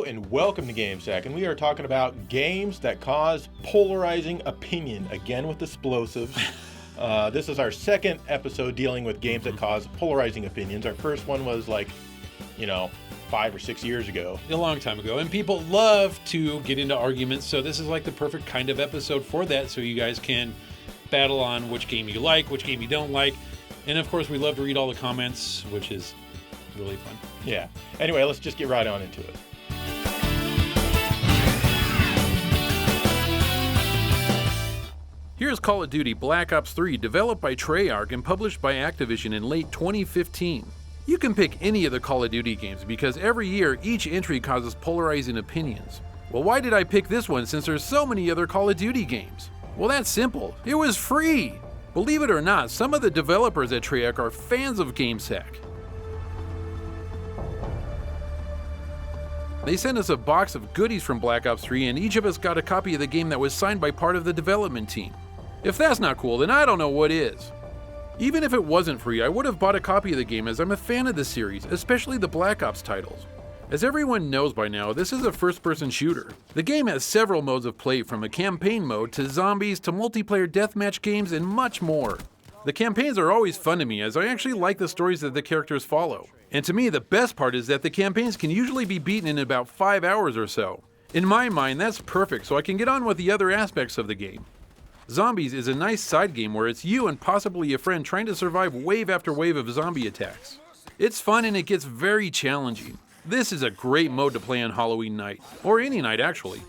and welcome to GameSack, and we are talking about games that cause polarizing opinion, again with explosives. This is our second episode dealing with games that cause polarizing opinions. Our first one was 5 or 6 years ago. A long time ago, and people love to get into arguments, so this is like the perfect kind of episode for that, so you guys can battle on which game you like, which game you don't like, and of course we love to read all the comments, which is really fun. Yeah. Anyway, let's just get right on into it. Here's Call of Duty Black Ops 3, developed by Treyarch and published by Activision in late 2015. You can pick any of the Call of Duty games because every year each entry causes polarizing opinions. Well, why did I pick this one since there's so many other Call of Duty games? Well, that's simple. It was free! Believe it or not, some of the developers at Treyarch are fans of GameSack. They sent us a box of goodies from Black Ops 3 and each of us got a copy of the game that was signed by part of the development team. If that's not cool, then I don't know what is. Even if it wasn't free, I would have bought a copy of the game as I'm a fan of the series, especially the Black Ops titles. As everyone knows by now, this is a first-person shooter. The game has several modes of play, from a campaign mode to zombies to multiplayer deathmatch games and much more. The campaigns are always fun to me as I actually like the stories that the characters follow. And to me, the best part is that the campaigns can usually be beaten in about 5 hours or so. In my mind, that's perfect, so I can get on with the other aspects of the game. Zombies is a nice side game where it's you and possibly a friend trying to survive wave after wave of zombie attacks. It's fun and it gets very challenging. This is a great mode to play on Halloween night, or any night actually.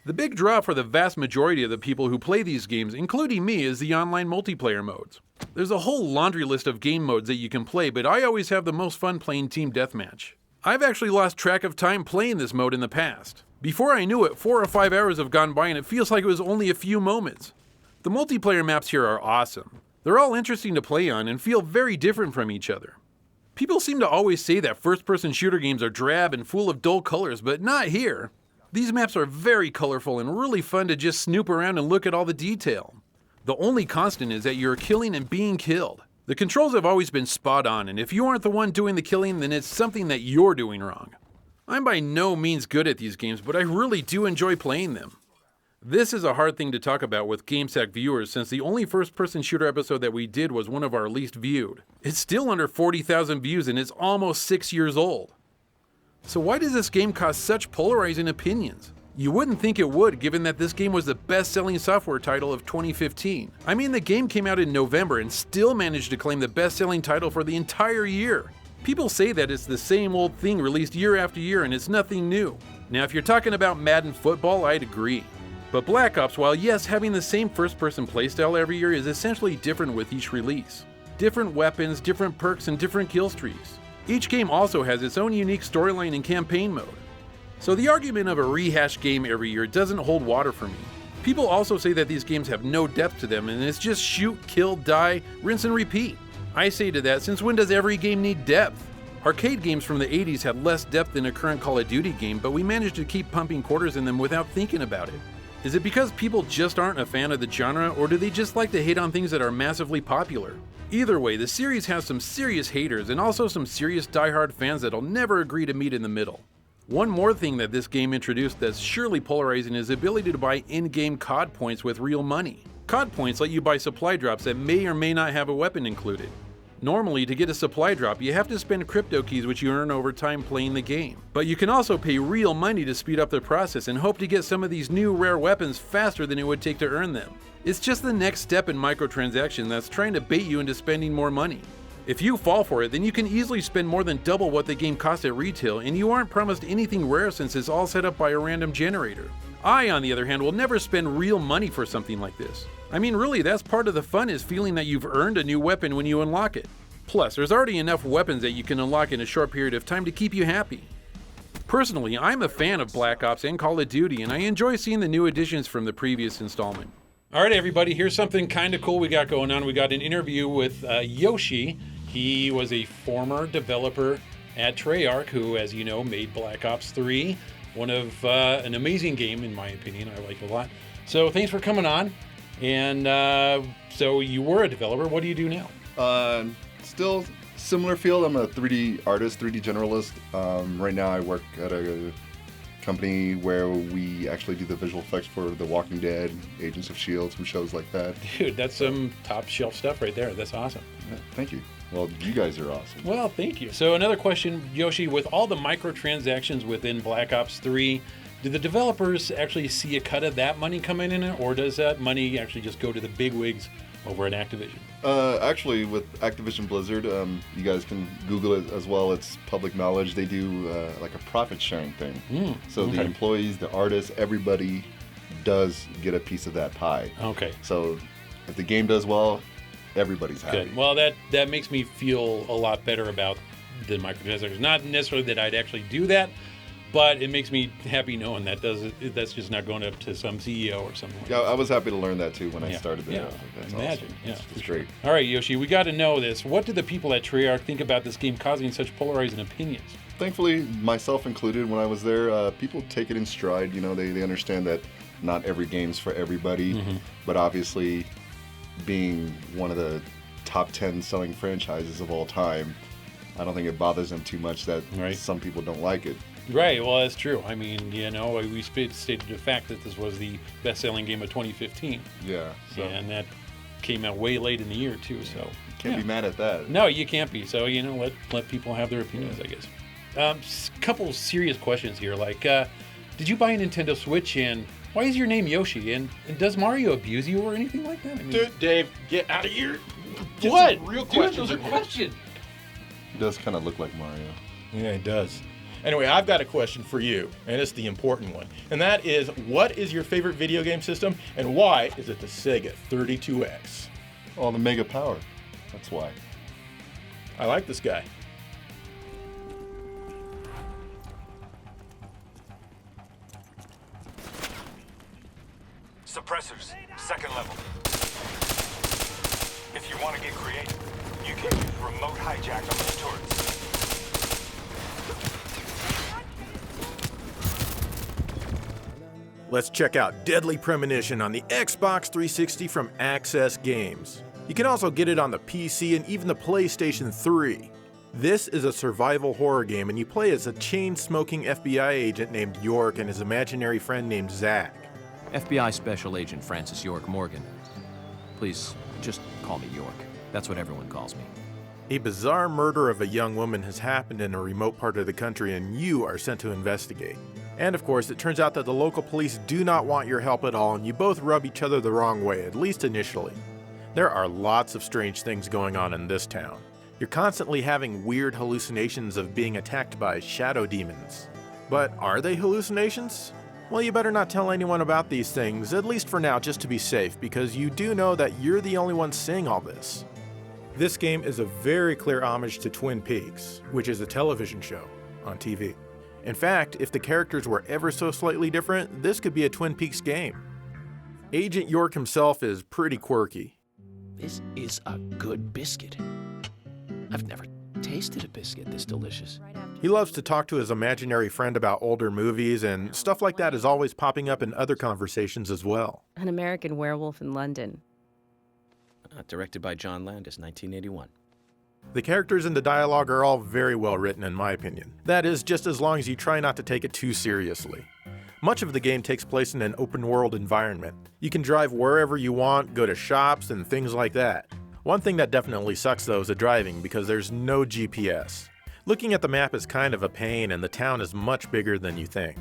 The big draw for the vast majority of the people who play these games, including me, is the online multiplayer modes. There's a whole laundry list of game modes that you can play, but I always have the most fun playing Team Deathmatch. I've actually lost track of time playing this mode in the past. Before I knew it, 4 or 5 hours have gone by and it feels like it was only a few moments. The multiplayer maps here are awesome. They're all interesting to play on and feel very different from each other. People seem to always say that first-person shooter games are drab and full of dull colors, but not here. These maps are very colorful and really fun to just snoop around and look at all the detail. The only constant is that you're killing and being killed. The controls have always been spot on, and if you aren't the one doing the killing, then it's something that you're doing wrong. I'm by no means good at these games, but I really do enjoy playing them. This is a hard thing to talk about with GameSack viewers since the only first-person shooter episode that we did was one of our least viewed. It's still under 40,000 views and it's almost 6 years old. So why does this game cause such polarizing opinions? You wouldn't think it would, given that this game was the best-selling software title of 2015. I mean, the game came out in November and still managed to claim the best-selling title for the entire year. People say that it's the same old thing released year after year and it's nothing new. Now, if you're talking about Madden football, I'd agree. But Black Ops, while yes, having the same first-person playstyle every year, is essentially different with each release. Different weapons, different perks, and different kill streaks. Each game also has its own unique storyline and campaign mode. So the argument of a rehashed game every year doesn't hold water for me. People also say that these games have no depth to them and it's just shoot, kill, die, rinse and repeat. I say to that, since when does every game need depth? Arcade games from the 80s had less depth than a current Call of Duty game, but we managed to keep pumping quarters in them without thinking about it. Is it because people just aren't a fan of the genre, or do they just like to hate on things that are massively popular? Either way, the series has some serious haters and also some serious diehard fans that'll never agree to meet in the middle. One more thing that this game introduced that's surely polarizing is the ability to buy in-game COD points with real money. COD points let you buy supply drops that may or may not have a weapon included. Normally, to get a supply drop, you have to spend crypto keys which you earn over time playing the game. But you can also pay real money to speed up the process and hope to get some of these new rare weapons faster than it would take to earn them. It's just the next step in microtransaction that's trying to bait you into spending more money. If you fall for it, then you can easily spend more than double what the game costs at retail, and you aren't promised anything rare since it's all set up by a random generator. I, on the other hand, will never spend real money for something like this. I mean, really, that's part of the fun, is feeling that you've earned a new weapon when you unlock it. Plus, there's already enough weapons that you can unlock in a short period of time to keep you happy. Personally, I'm a fan of Black Ops and Call of Duty, and I enjoy seeing the new additions from the previous installment. All right, everybody, here's something kind of cool we got going on. We got an interview with Yoshi. He was a former developer at Treyarch, who, as you know, made Black Ops 3. One of an amazing game, in my opinion. I like it a lot. So thanks for coming on. And so you were a developer. What do you do now? Still similar field. I'm a 3D artist, 3D generalist. Right now I work at a company where we actually do the visual effects for The Walking Dead, Agents of S.H.I.E.L.D., some shows like that. Dude, that's some top shelf stuff right there. That's awesome. Yeah, thank you. Well, you guys are awesome. Well, thank you. So another question, Yoshi, with all the microtransactions within Black Ops 3, do the developers actually see a cut of that money coming in, or does that money actually just go to the bigwigs over at Activision? Actually, with Activision Blizzard, you guys can Google it as well. It's public knowledge. They do like a profit sharing thing. So the employees, the artists, everybody does get a piece of that pie. Okay. So if the game does well, everybody's happy. Good. Well, that makes me feel a lot better about the microtransactions. Not necessarily that I'd actually do that, but it makes me happy knowing that's just not going up to some CEO or something. Yeah, I was happy to learn that too when I started there. Yeah, That's imagine. awesome. Yeah, It's great. All right, Yoshi, we got to know this. What do the people at Treyarch think about this game causing such polarizing opinions? Thankfully, myself included, when I was there, people take it in stride. You know, they understand that not every game's for everybody, but obviously, being one of the top 10 selling franchises of all time, I don't think it bothers them too much that some people don't like it. Right, well, that's true. I mean, you know, we stated the fact that this was the best-selling game of 2015. Yeah. So. And that came out way late in the year, too, so. Can't be mad at that. No, you can't be. So, you know, let people have their opinions, I guess. Couple serious questions here, like, did you buy a Nintendo Switch, and why is your name Yoshi? And does Mario abuse you or anything like that? I mean, Dude, Dave, get out of here. what? Real Dude, questions. those are questions. It does kind of look like Mario. Yeah, it does. Anyway, I've got a question for you, and it's the important one. And that is, what is your favorite video game system, and why is it the Sega 32X? Oh, the Mega Power. That's why. I like this guy. Suppressors, second level. If you want to get creative, you can use remote hijack on those turrets. Let's check out Deadly Premonition on the Xbox 360 from Access Games. You can also get it on the PC and even the PlayStation 3. This is a survival horror game, and you play as a chain-smoking FBI agent named York and his imaginary friend named Zach. FBI Special Agent Francis York Morgan. Please, just call me York. That's what everyone calls me. A bizarre murder of a young woman has happened in a remote part of the country, and you are sent to investigate. And of course, it turns out that the local police do not want your help at all, and you both rub each other the wrong way, at least initially. There are lots of strange things going on in this town. You're constantly having weird hallucinations of being attacked by shadow demons. But are they hallucinations? Well, you better not tell anyone about these things, at least for now, just to be safe, because you do know that you're the only one seeing all this. This game is a very clear homage to Twin Peaks, which is a television show on TV. In fact, if the characters were ever so slightly different, this could be a Twin Peaks game. Agent York himself is pretty quirky. This is a good biscuit. I've never tasted a biscuit this delicious. He loves to talk to his imaginary friend about older movies, and stuff like that is always popping up in other conversations as well. An American Werewolf in London. Directed by John Landis, 1981. The characters and the dialogue are all very well written in my opinion. That is, just as long as you try not to take it too seriously. Much of the game takes place in an open world environment. You can drive wherever you want, go to shops, and things like that. One thing that definitely sucks though is the driving, because there's no GPS. Looking at the map is kind of a pain, and the town is much bigger than you think.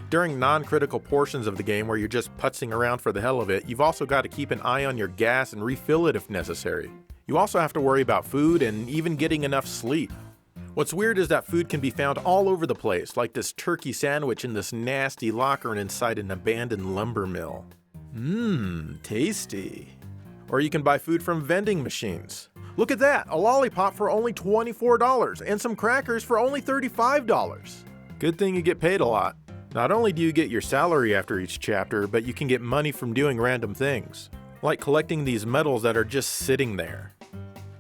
During non-critical portions of the game where you're just putzing around for the hell of it, you've also got to keep an eye on your gas and refill it if necessary. You also have to worry about food and even getting enough sleep. What's weird is that food can be found all over the place, like this turkey sandwich in this nasty locker inside an abandoned lumber mill. Tasty. Or you can buy food from vending machines. Look at that, a lollipop for only $24 and some crackers for only $35. Good thing you get paid a lot. Not only do you get your salary after each chapter, but you can get money from doing random things, like collecting these medals that are just sitting there.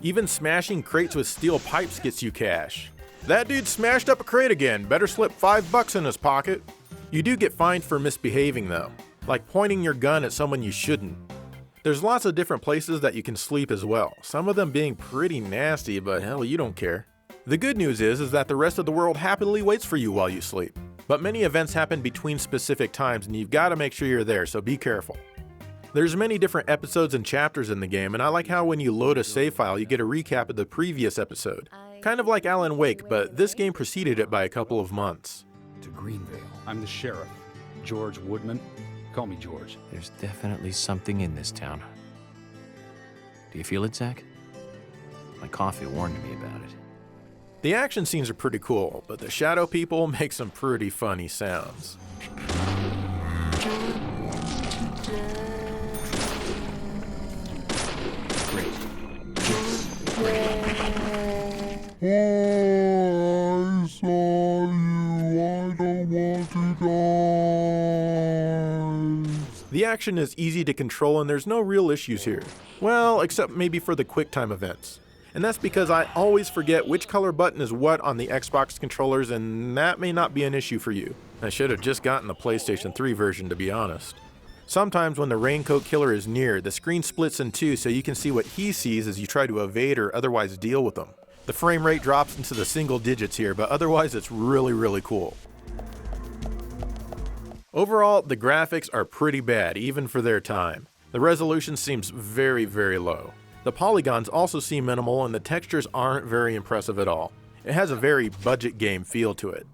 Even smashing crates with steel pipes gets you cash. That dude smashed up a crate again, better slip $5 in his pocket. You do get fined for misbehaving though, like pointing your gun at someone you shouldn't. There's lots of different places that you can sleep as well, some of them being pretty nasty, but hell, you don't care. The good news is that the rest of the world happily waits for you while you sleep. But many events happen between specific times and you've got to make sure you're there, so be careful. There's many different episodes and chapters in the game, and I like how when you load a save file, you get a recap of the previous episode. Kind of like Alan Wake, but this game preceded it by a couple of months. To Greenvale. I'm the sheriff, George Woodman. Call me George. There's definitely something in this town. Do you feel it, Zach? My coffee warned me about it. The action scenes are pretty cool, but the shadow people make some pretty funny sounds. Great. I saw you, I don't want to die. The action is easy to control and there's no real issues here. Well, except maybe for the QuickTime events. And that's because I always forget which color button is what on the Xbox controllers, and that may not be an issue for you. I should have just gotten the PlayStation 3 version, to be honest. Sometimes when the Raincoat Killer is near, the screen splits in two so you can see what he sees as you try to evade or otherwise deal with him. The frame rate drops into the single digits here, but otherwise it's really cool. Overall, the graphics are pretty bad, even for their time. The resolution seems very low. The polygons also seem minimal and the textures aren't very impressive at all. It has a very budget game feel to it.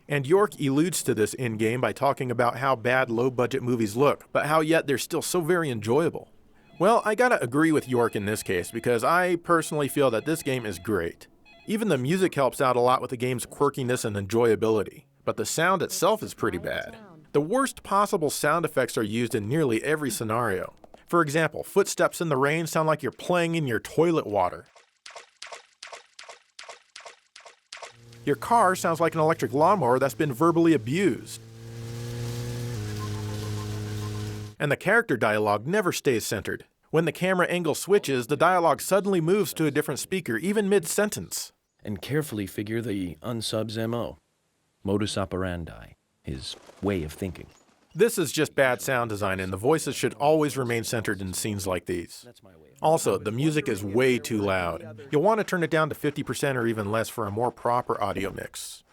And York alludes to this in-game by talking about how bad low-budget movies look, but how yet they're still so very enjoyable. Well, I gotta agree with York in this case, because I personally feel that this game is great. Even the music helps out a lot with the game's quirkiness and enjoyability, but the sound itself is pretty bad. The worst possible sound effects are used in nearly every scenario. For example, footsteps in the rain sound like you're playing in your toilet water. Your car sounds like an electric lawnmower that's been verbally abused. And the character dialogue never stays centered. When the camera angle switches, the dialogue suddenly moves to a different speaker, even mid-sentence. And carefully figure the unsub's MO. Modus operandi, his way of thinking. This is just bad sound design, and the voices should always remain centered in scenes like these. Also, the music is way too loud. You'll want to turn it down to 50% or even less for a more proper audio mix.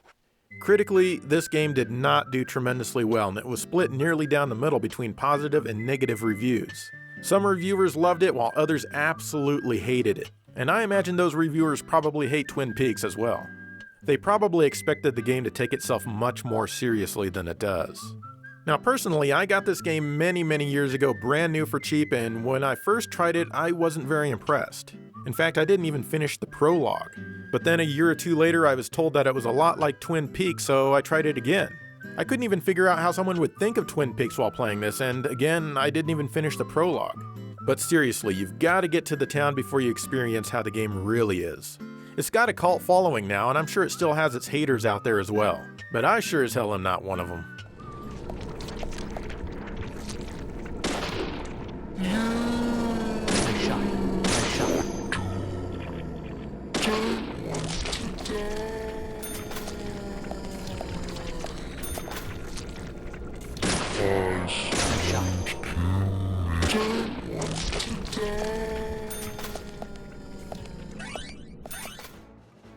Critically, this game did not do tremendously well, and it was split nearly down the middle between positive and negative reviews. Some reviewers loved it while others absolutely hated it. And I imagine those reviewers probably hate Twin Peaks as well. They probably expected the game to take itself much more seriously than it does. Now personally, I got this game many years ago brand new for cheap, and when I first tried it, I wasn't very impressed. In fact, I didn't even finish the prologue. But then a year or two later, I was told that it was a lot like Twin Peaks, so I tried it again. I couldn't even figure out how someone would think of Twin Peaks while playing this, and again, I didn't even finish the prologue. But seriously, you've got to get to the town before you experience how the game really is. It's got a cult following now, and I'm sure it still has its haters out there as well. But I sure as hell am not one of them.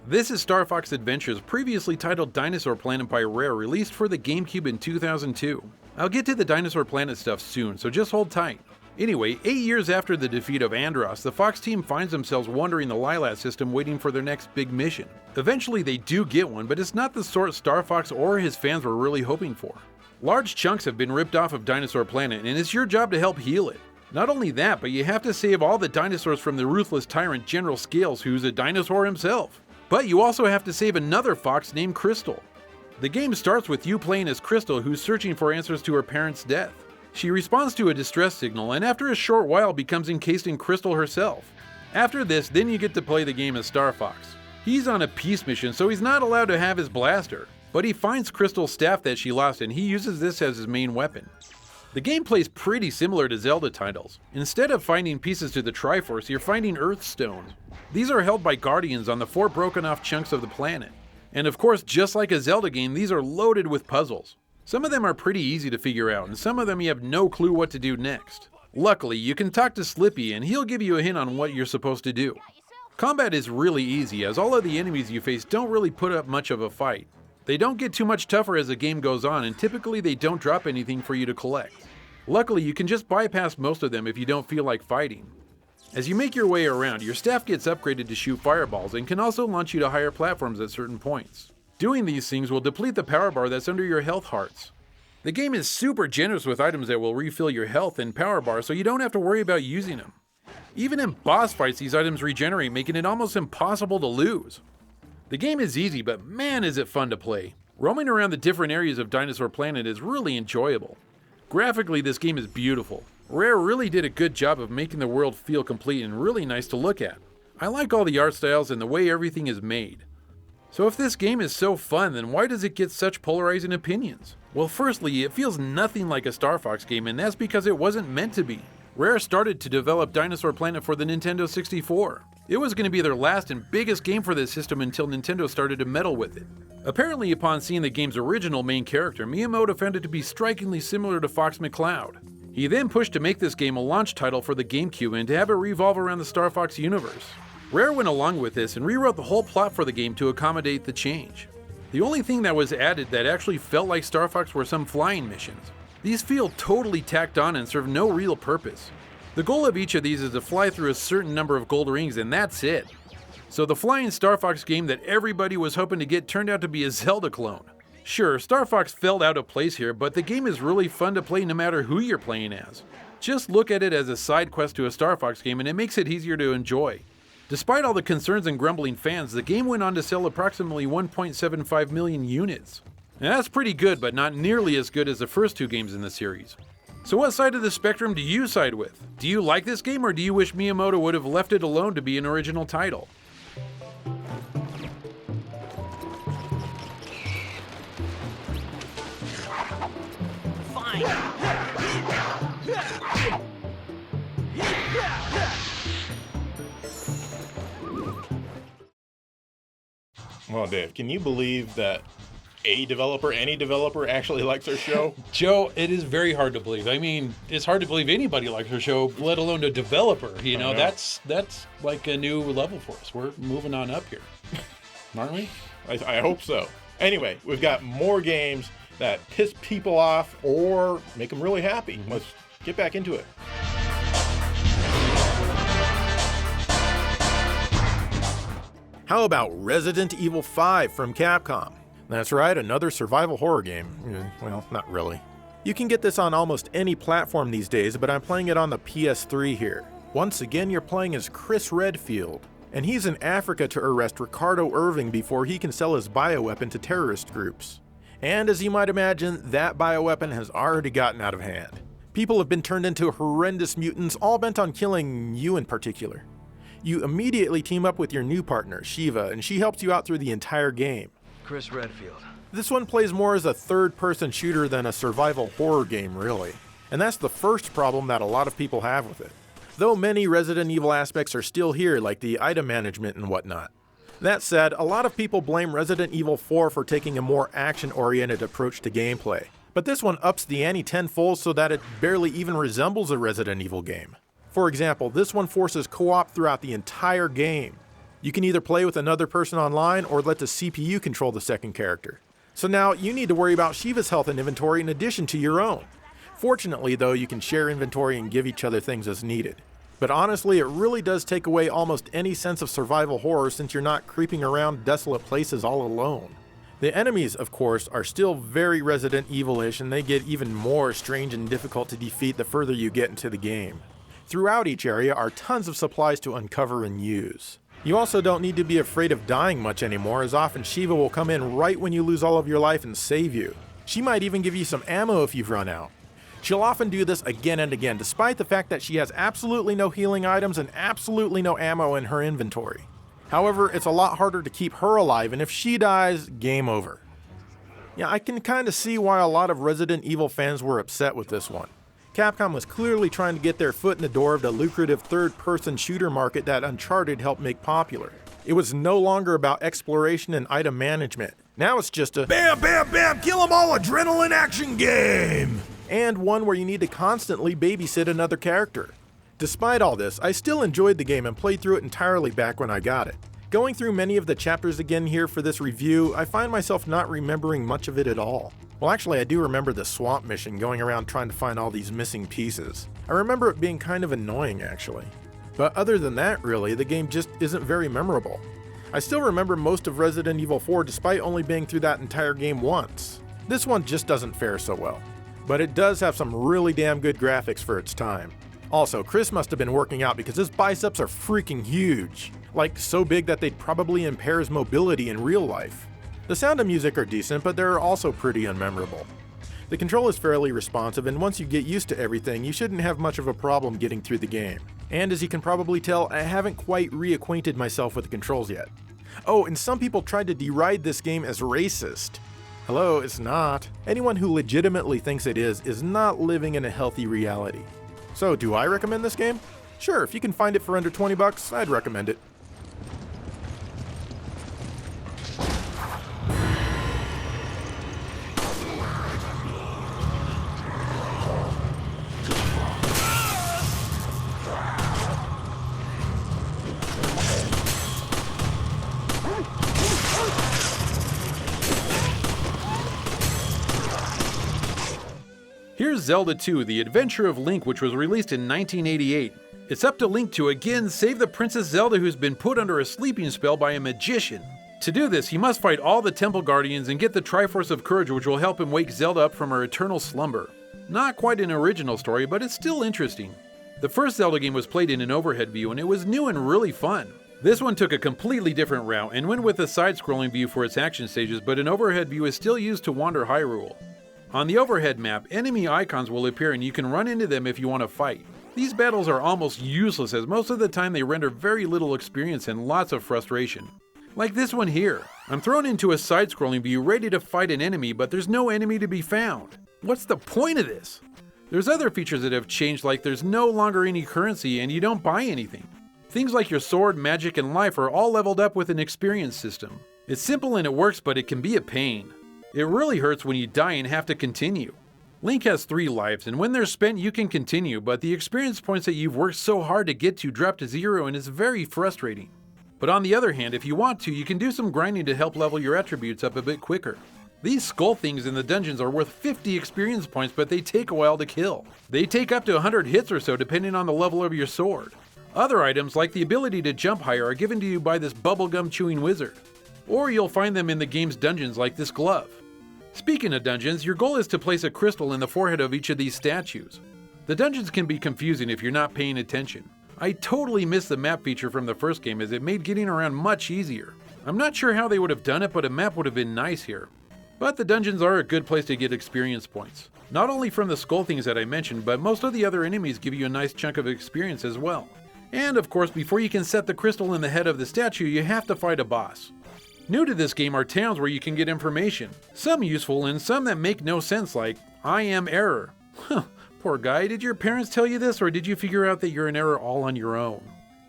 This is Star Fox Adventures, previously titled Dinosaur Planet by Rare, released for the GameCube in 2002. I'll get to the Dinosaur Planet stuff soon, so just hold tight. Anyway, 8 years after the defeat of Andros, the Fox team finds themselves wandering the Lilat system waiting for their next big mission. Eventually they do get one, but it's not the sort Star Fox or his fans were really hoping for. Large chunks have been ripped off of Dinosaur Planet, and it's your job to help heal it. Not only that, but you have to save all the dinosaurs from the ruthless tyrant General Scales, who's a dinosaur himself. But you also have to save another fox named Crystal. The game starts with you playing as Crystal, who's searching for answers to her parents' death. She responds to a distress signal, and after a short while becomes encased in Crystal herself. After this, then you get to play the game as Star Fox. He's on a peace mission, so he's not allowed to have his blaster. But he finds Crystal's staff that she lost, and he uses this as his main weapon. The gameplay is pretty similar to Zelda titles. Instead of finding pieces to the Triforce, you're finding Earth stones. These are held by Guardians on the 4 broken off chunks of the planet. And of course, just like a Zelda game, these are loaded with puzzles. Some of them are pretty easy to figure out, and some of them you have no clue what to do next. Luckily, you can talk to Slippy and he'll give you a hint on what you're supposed to do. Combat is really easy, as all of the enemies you face don't really put up much of a fight. They don't get too much tougher as the game goes on, and typically they don't drop anything for you to collect. Luckily, you can just bypass most of them if you don't feel like fighting. As you make your way around, your staff gets upgraded to shoot fireballs and can also launch you to higher platforms at certain points. Doing these things will deplete the power bar that's under your health hearts. The game is super generous with items that will refill your health and power bar, so you don't have to worry about using them. Even in boss fights, these items regenerate, making it almost impossible to lose. The game is easy, but man is it fun to play. Roaming around the different areas of Dinosaur Planet is really enjoyable. Graphically, this game is beautiful. Rare really did a good job of making the world feel complete and really nice to look at. I like all the art styles and the way everything is made. So if this game is so fun, then why does it get such polarizing opinions? Well, firstly, it feels nothing like a Star Fox game, and that's because it wasn't meant to be. Rare started to develop Dinosaur Planet for the Nintendo 64. It was going to be their last and biggest game for this system until Nintendo started to meddle with it. Apparently, upon seeing the game's original main character, Miyamoto found it to be strikingly similar to Fox McCloud. He then pushed to make this game a launch title for the GameCube and to have it revolve around the Star Fox universe. Rare went along with this and rewrote the whole plot for the game to accommodate the change. The only thing that was added that actually felt like Star Fox were some flying missions. These feel totally tacked on and serve no real purpose. The goal of each of these is to fly through a certain number of gold rings, and that's it. So the flying Star Fox game that everybody was hoping to get turned out to be a Zelda clone. Sure, Star Fox fell out of place here, but the game is really fun to play no matter who you're playing as. Just look at it as a side quest to a Star Fox game and it makes it easier to enjoy. Despite all the concerns and grumbling fans, the game went on to sell approximately 1.75 million units. Now that's pretty good, but not nearly as good as the first two games in the series. So what side of the spectrum do you side with? Do you like this game, or do you wish Miyamoto would have left it alone to be an original title? Well, Dave, can you believe that any developer actually likes our show? Joe, it is very hard to believe. I mean, it's hard to believe anybody likes our show, let alone a developer. You know, that's like a new level for us. We're moving on up here, aren't we? I hope so. Anyway, we've got more games that piss people off or make them really happy. Let's get back into it. How about Resident Evil 5 from Capcom? That's right, another survival horror game. Well, not really. You can get this on almost any platform these days, but I'm playing it on the PS3 here. Once again, you're playing as Chris Redfield, and he's in Africa to arrest Ricardo Irving before he can sell his bioweapon to terrorist groups. And as you might imagine, that bioweapon has already gotten out of hand. People have been turned into horrendous mutants, all bent on killing you in particular. You immediately team up with your new partner, Shiva, and she helps you out through the entire game. Chris Redfield. This one plays more as a third-person shooter than a survival horror game, really. And that's the first problem that a lot of people have with it. Though many Resident Evil aspects are still here, like the item management and whatnot. That said, a lot of people blame Resident Evil 4 for taking a more action-oriented approach to gameplay. But this one ups the ante tenfold so that it barely even resembles a Resident Evil game. For example, this one forces co-op throughout the entire game. You can either play with another person online or let the CPU control the second character. So now you need to worry about Shiva's health and inventory in addition to your own. Fortunately though, you can share inventory and give each other things as needed. But honestly, it really does take away almost any sense of survival horror since you're not creeping around desolate places all alone. The enemies, of course, are still very Resident Evil-ish, and they get even more strange and difficult to defeat the further you get into the game. Throughout each area are tons of supplies to uncover and use. You also don't need to be afraid of dying much anymore, as often Shiva will come in right when you lose all of your life and save you. She might even give you some ammo if you've run out. She'll often do this again and again, despite the fact that she has absolutely no healing items and absolutely no ammo in her inventory. However, it's a lot harder to keep her alive, and if she dies, game over. Yeah, I can kinda see why a lot of Resident Evil fans were upset with this one. Capcom was clearly trying to get their foot in the door of the lucrative third-person shooter market that Uncharted helped make popular. It was no longer about exploration and item management. Now it's just a bam, bam, bam, kill 'em all adrenaline action game! And one where you need to constantly babysit another character. Despite all this, I still enjoyed the game and played through it entirely back when I got it. Going through many of the chapters again here for this review, I find myself not remembering much of it at all. Well, actually, I do remember the swamp mission going around trying to find all these missing pieces. I remember it being kind of annoying, actually. But other than that, really, the game just isn't very memorable. I still remember most of Resident Evil 4 despite only being through that entire game once. This one just doesn't fare so well. But it does have some really damn good graphics for its time. Also, Chris must have been working out because his biceps are freaking huge. Like, so big that they'd probably impair his mobility in real life. The sound and music are decent, but they're also pretty unmemorable. The control is fairly responsive, and once you get used to everything, you shouldn't have much of a problem getting through the game. And as you can probably tell, I haven't quite reacquainted myself with the controls yet. Oh, and some people tried to deride this game as racist. Hello, it's not. Anyone who legitimately thinks it is not living in a healthy reality. So, do I recommend this game? Sure, if you can find it for under $20, I'd recommend it. Here's Zelda 2, The Adventure of Link, which was released in 1988. It's up to Link to again save the Princess Zelda, who's been put under a sleeping spell by a magician. To do this, he must fight all the Temple Guardians and get the Triforce of Courage, which will help him wake Zelda up from her eternal slumber. Not quite an original story, but it's still interesting. The first Zelda game was played in an overhead view, and it was new and really fun. This one took a completely different route and went with a side-scrolling view for its action stages, but an overhead view is still used to wander Hyrule. On the overhead map, enemy icons will appear and you can run into them if you want to fight. These battles are almost useless as most of the time they render very little experience and lots of frustration. Like this one here. I'm thrown into a side-scrolling view ready to fight an enemy, but there's no enemy to be found. What's the point of this? There's other features that have changed, like there's no longer any currency and you don't buy anything. Things like your sword, magic, and life are all leveled up with an experience system. It's simple and it works, but it can be a pain. It really hurts when you die and have to continue. Link has 3 lives, and when they're spent you can continue, but the experience points that you've worked so hard to get to drop to 0 and it's very frustrating. But on the other hand, if you want to, you can do some grinding to help level your attributes up a bit quicker. These skull things in the dungeons are worth 50 experience points, but they take a while to kill. They take up to 100 hits or so depending on the level of your sword. Other items, like the ability to jump higher, are given to you by this bubblegum chewing wizard. Or you'll find them in the game's dungeons like this glove. Speaking of dungeons, your goal is to place a crystal in the forehead of each of these statues. The dungeons can be confusing if you're not paying attention. I totally missed the map feature from the first game as it made getting around much easier. I'm not sure how they would have done it, but a map would have been nice here. But the dungeons are a good place to get experience points. Not only from the skull things that I mentioned, but most of the other enemies give you a nice chunk of experience as well. And of course, before you can set the crystal in the head of the statue, you have to fight a boss. New to this game are towns where you can get information. Some useful and some that make no sense, like, I am error. Huh, poor guy, did your parents tell you this, or did you figure out that you're an error all on your own?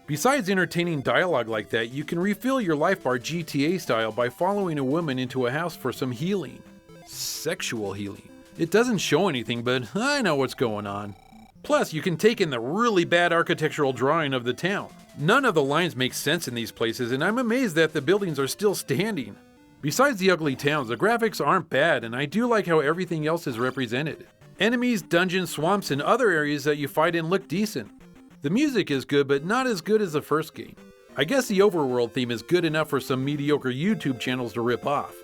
Besides entertaining dialogue like that, you can refill your life bar GTA style by following a woman into a house for some healing. Sexual healing. It doesn't show anything, but I know what's going on. Plus, you can take in the really bad architectural drawing of the town. None of the lines make sense in these places, and I'm amazed that the buildings are still standing. Besides the ugly towns, the graphics aren't bad, and I do like how everything else is represented. Enemies, dungeons, swamps, and other areas that you fight in look decent. The music is good, but not as good as the first game. I guess the overworld theme is good enough for some mediocre YouTube channels to rip off.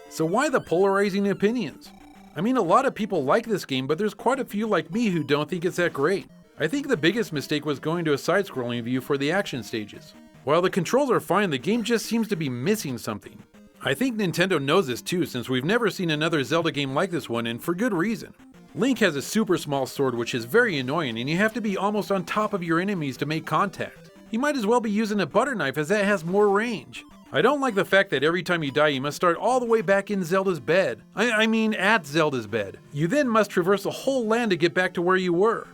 So why the polarizing opinions? I mean, a lot of people like this game, but there's quite a few like me who don't think it's that great. I think the biggest mistake was going to a side-scrolling view for the action stages. While the controls are fine, the game just seems to be missing something. I think Nintendo knows this too, since we've never seen another Zelda game like this one, and for good reason. Link has a super small sword which is very annoying, and you have to be almost on top of your enemies to make contact. You might as well be using a butter knife, as that has more range. I don't like the fact that every time you die you must start all the way back in Zelda's bed. I mean at Zelda's bed. You then must traverse the whole land to get back to where you were.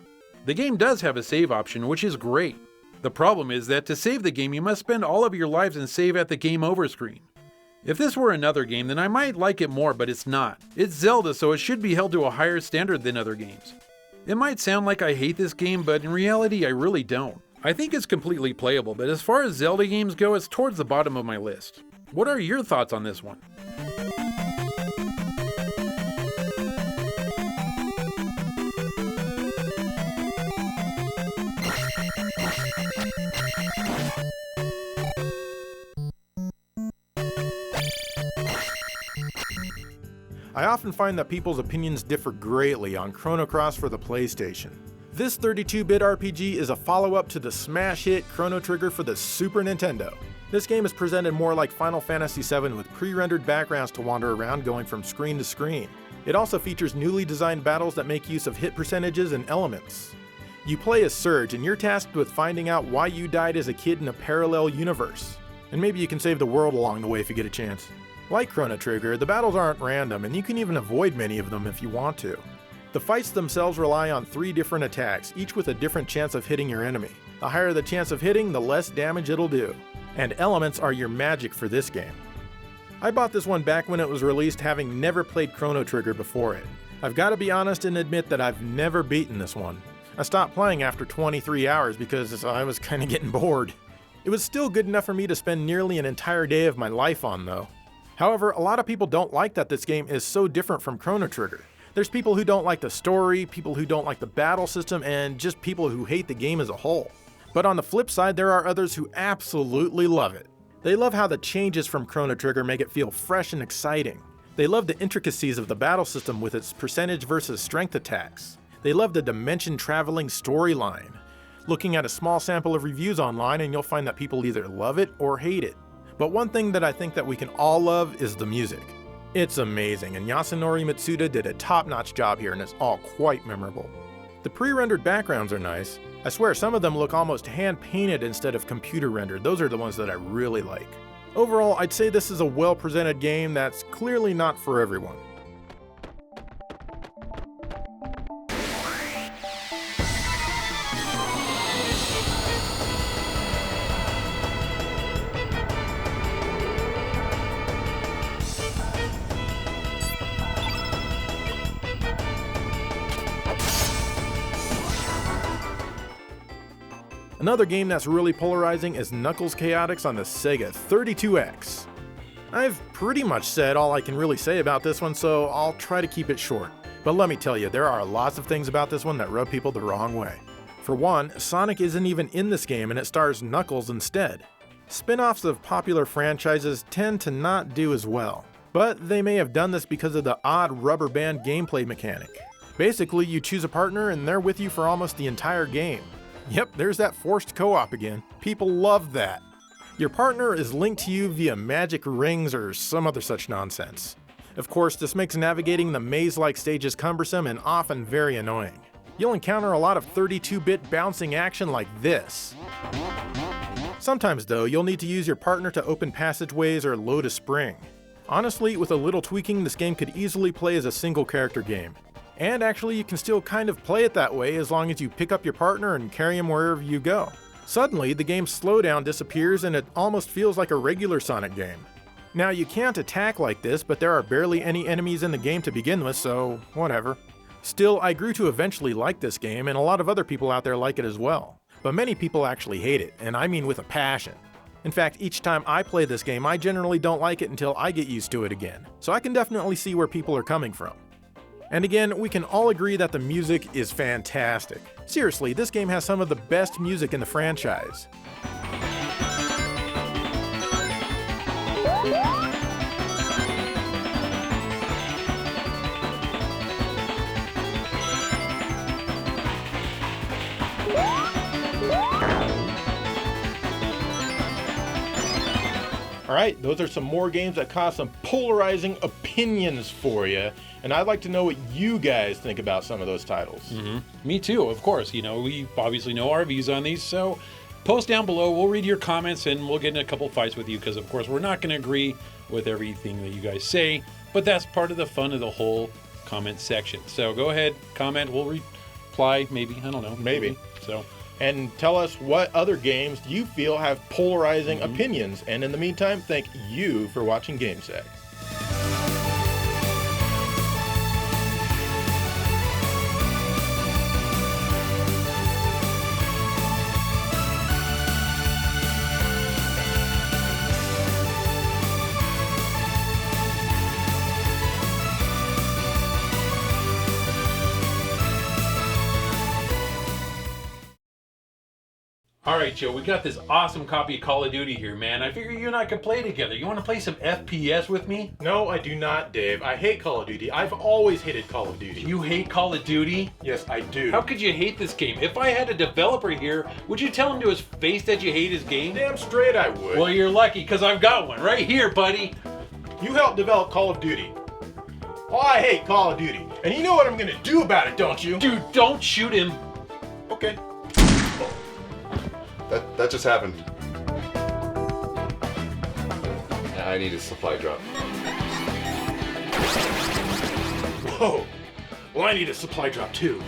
The game does have a save option, which is great. The problem is that to save the game you must spend all of your lives and save at the game over screen. If this were another game then I might like it more, but it's not. It's Zelda, so it should be held to a higher standard than other games. It might sound like I hate this game, but in reality I really don't. I think it's completely playable, but as far as Zelda games go, it's towards the bottom of my list. What are your thoughts on this one? I often find that people's opinions differ greatly on Chrono Cross for the PlayStation. This 32-bit RPG is a follow-up to the smash hit Chrono Trigger for the Super Nintendo. This game is presented more like Final Fantasy VII with pre-rendered backgrounds to wander around going from screen to screen. It also features newly designed battles that make use of hit percentages and elements. You play as Surge, and you're tasked with finding out why you died as a kid in a parallel universe. And maybe you can save the world along the way if you get a chance. Like Chrono Trigger, the battles aren't random, and you can even avoid many of them if you want to. The fights themselves rely on 3 different attacks, each with a different chance of hitting your enemy. The higher the chance of hitting, the less damage it'll do. And elements are your magic for this game. I bought this one back when it was released, having never played Chrono Trigger before it. I've got to be honest and admit that I've never beaten this one. I stopped playing after 23 hours because I was kinda getting bored. It was still good enough for me to spend nearly an entire day of my life on though. However, a lot of people don't like that this game is so different from Chrono Trigger. There's people who don't like the story, people who don't like the battle system, and just people who hate the game as a whole. But on the flip side, there are others who absolutely love it. They love how the changes from Chrono Trigger make it feel fresh and exciting. They love the intricacies of the battle system with its percentage versus strength attacks. They love the dimension-traveling storyline. Looking at a small sample of reviews online and you'll find that people either love it or hate it. But one thing that I think that we can all love is the music. It's amazing, and Yasunori Mitsuda did a top-notch job here, and it's all quite memorable. The pre-rendered backgrounds are nice. I swear some of them look almost hand-painted instead of computer-rendered. Those are the ones that I really like. Overall, I'd say this is a well-presented game that's clearly not for everyone. Another game that's really polarizing is Knuckles Chaotix on the Sega 32X. I've pretty much said all I can really say about this one, so I'll try to keep it short. But let me tell you, there are lots of things about this one that rub people the wrong way. For one, Sonic isn't even in this game and it stars Knuckles instead. Spin-offs of popular franchises tend to not do as well, but they may have done this because of the odd rubber band gameplay mechanic. Basically, you choose a partner and they're with you for almost the entire game. Yep, there's that forced co-op again. People love that. Your partner is linked to you via magic rings or some other such nonsense. Of course, this makes navigating the maze-like stages cumbersome and often very annoying. You'll encounter a lot of 32-bit bouncing action like this. Sometimes though, you'll need to use your partner to open passageways or load a spring. Honestly, with a little tweaking, this game could easily play as a single-character game. And actually, you can still kind of play it that way as long as you pick up your partner and carry him wherever you go. Suddenly, the game's slowdown disappears and it almost feels like a regular Sonic game. Now, you can't attack like this, but there are barely any enemies in the game to begin with, so whatever. Still, I grew to eventually like this game, and a lot of other people out there like it as well. But many people actually hate it, and I mean with a passion. In fact, each time I play this game, I generally don't like it until I get used to it again. So I can definitely see where people are coming from. And again, we can all agree that the music is fantastic. Seriously, this game has some of the best music in the franchise. Alright, those are some more games that cause some polarizing opinions for you. And I'd like to know what you guys think about some of those titles. Me too, of course. You know, we obviously know our views on these, so post down below. We'll read your comments and we'll get in a couple fights with you because, of course, we're not going to agree with everything that you guys say, but that's part of the fun of the whole comment section. So go ahead, comment. We'll reply, maybe. I don't know. Maybe. So. And tell us what other games you feel have polarizing opinions. And in the meantime, thank you for watching GameSack. Alright, Joe, we got this awesome copy of Call of Duty here, man. I figure you and I could play together. You want to play some FPS with me? No, I do not, Dave. I hate Call of Duty. I've always hated Call of Duty. You hate Call of Duty? Yes, I do. How could you hate this game? If I had a developer here, would you tell him to his face that you hate his game? Damn straight I would. Well, you're lucky, because I've got one right here, buddy. You helped develop Call of Duty. Oh, I hate Call of Duty. And you know what I'm gonna do about it, don't you? Dude, don't shoot him. Okay. That just happened. I need a supply drop. Whoa. Well, I need a supply drop too.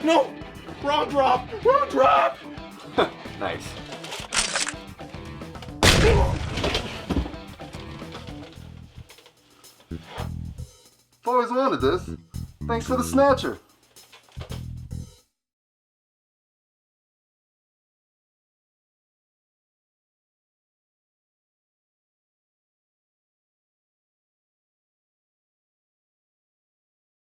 No! Wrong drop! Wrong drop! Nice. Always wanted this. Thanks for the snatcher.